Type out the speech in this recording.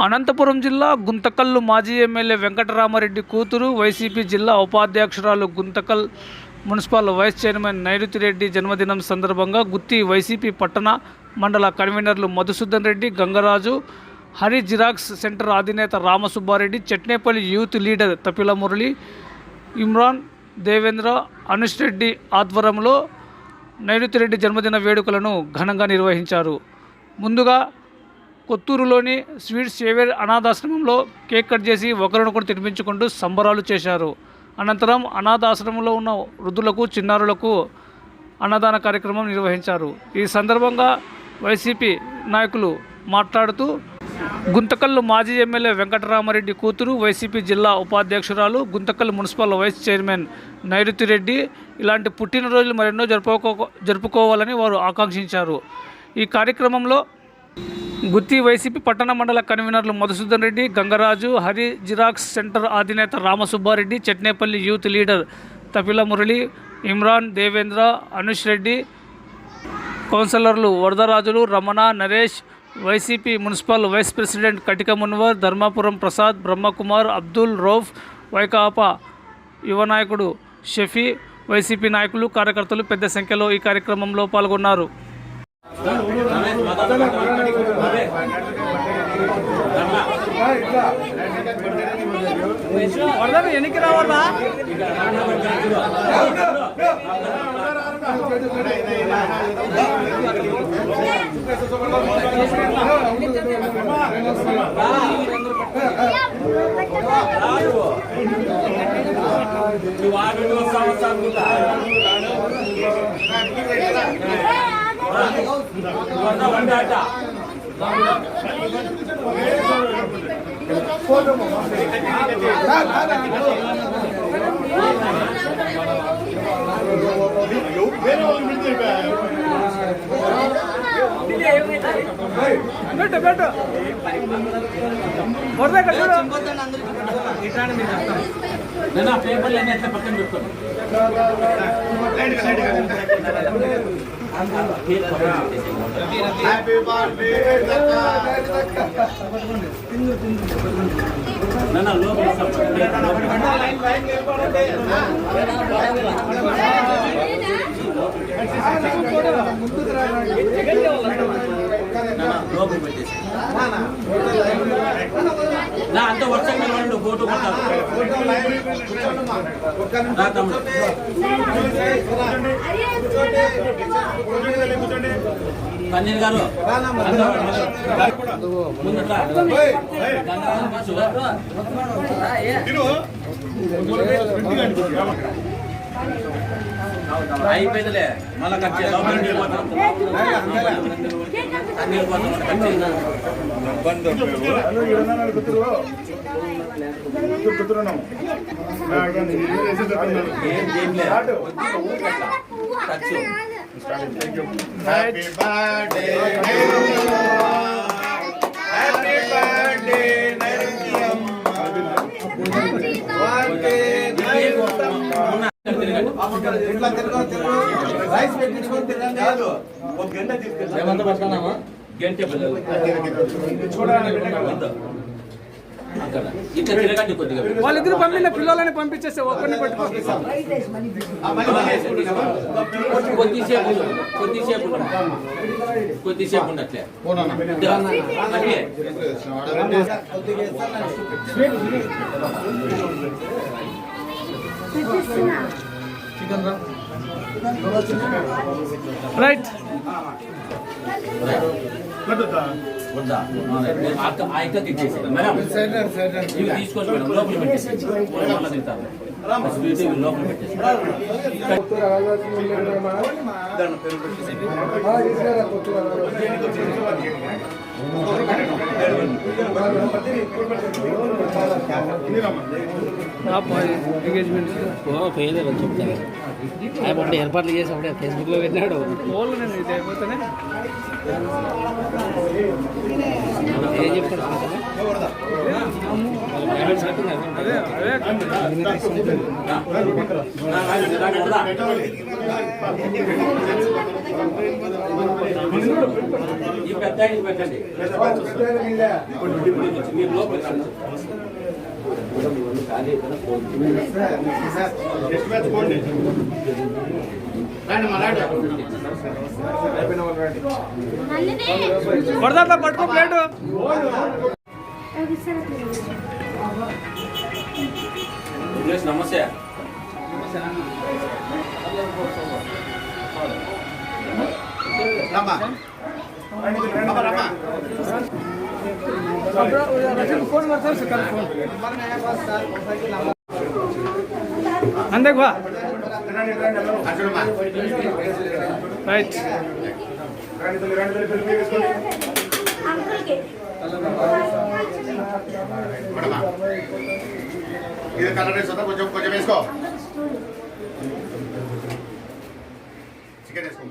అనంతపురం జిల్లా గుంతకల్ మాజీ ఎమ్మెల్యే వెంకటరామారెడ్డి కూతురు వైసీపీ జిల్లా ఉపాధ్యక్షురాలు గుంతకల్ మున్సిపల్ వైస్ చైర్మన్ నైరుతిరెడ్డి జన్మదినం సందర్భంగా గుత్తి వైసీపీ పట్టణ మండల కన్వీనర్లు మధుసూదన్ రెడ్డి, గంగరాజు, హరి జిరాక్స్ సెంటర్ అధినేత రామసుబ్బారెడ్డి, చట్నేపల్లి యూత్ లీడర్ తపిల మురళి, ఇమ్రాన్, దేవేంద్ర, అనుష్ రెడ్డి ఆధ్వర్యంలో నైరుతిరెడ్డి జన్మదిన వేడుకలను ఘనంగా నిర్వహించారు. ముందుగా కొత్తూరులోని స్వీట్ సేవియర్ అనాథాశ్రమంలో కేక్ కట్ చేసి ఒకరినొకరు తినిపించుకుంటూ సంబరాలు చేశారు. అనంతరం అనాథాశ్రమంలో ఉన్న వృద్ధులకు, చిన్నారులకు అన్నదాన కార్యక్రమం నిర్వహించారు. ఈ సందర్భంగా వైసీపీ నాయకులు మాట్లాడుతూ గుంతకల్ మాజీ ఎమ్మెల్యే వెంకటరామారెడ్డి కూతురు వైసీపీ జిల్లా ఉపాధ్యక్షురాలు, గుంతకల్ మున్సిపల్ వైస్ చైర్మన్ నైరుతిరెడ్డి ఇలాంటి పుట్టినరోజులు మరెన్నో జరుపుకోవాలని వారు ఆకాంక్షించారు. ఈ కార్యక్రమంలో గుత్తి వైసీపీ పట్టణ మండల కన్వీనర్లు మధుసూదన్ రెడ్డి, గంగరాజు, హరి జిరాక్స్ సెంటర్ అధినేత రామసుబ్బారెడ్డి, చట్నేపల్లి యూత్ లీడర్ తపిల మురళి, ఇమ్రాన్, దేవేంద్ర, అనుష్ రెడ్డి, కౌన్సిలర్లు Varadarajulu, Ramana, Naresh, YCP municipal vice president Katika Munwar, Dharmapuram Prasad, Brahma Kumar, Abdul Rauf, Vaikapa యువ నాయకుడు షఫీ, వైసీపీ నాయకులు, కార్యకర్తలు పెద్ద సంఖ్యలో ఈ కార్యక్రమంలో పాల్గొన్నారు. ఎన్నికి రావాలా పేపర్లు అన్నీ అట్లా పక్కన పెట్టుకోండి. అంత వర్షంగా ఫోటో కన్నీర్ గారు అయిపోయిందిలే మళ్ళా cut happy birthday happy birthday వాళ్ళిద్దరు పంపిన పిల్లలని పంపించేస్తే ఒక్కరిని కొద్దిసేపు ఉండట్లే రైట్ ఇచ్చేసి మేడం తీసుకోవచ్చు మేడం లోపల పెట్టేసి లోపల పెట్టేసి అప్పుడు ఏర్పాట్లు చేసి అప్పుడే ఫేస్బుక్లో పెట్టినాడు. ఏం చెప్తాడు పెట్టండి. పడదా పట్టుకో ప్లేటు. నమస్తే. अंदर बा राइट ఇది కలర్ రైస్ కొంచెం వేసుకో చికెన్ వేసుకో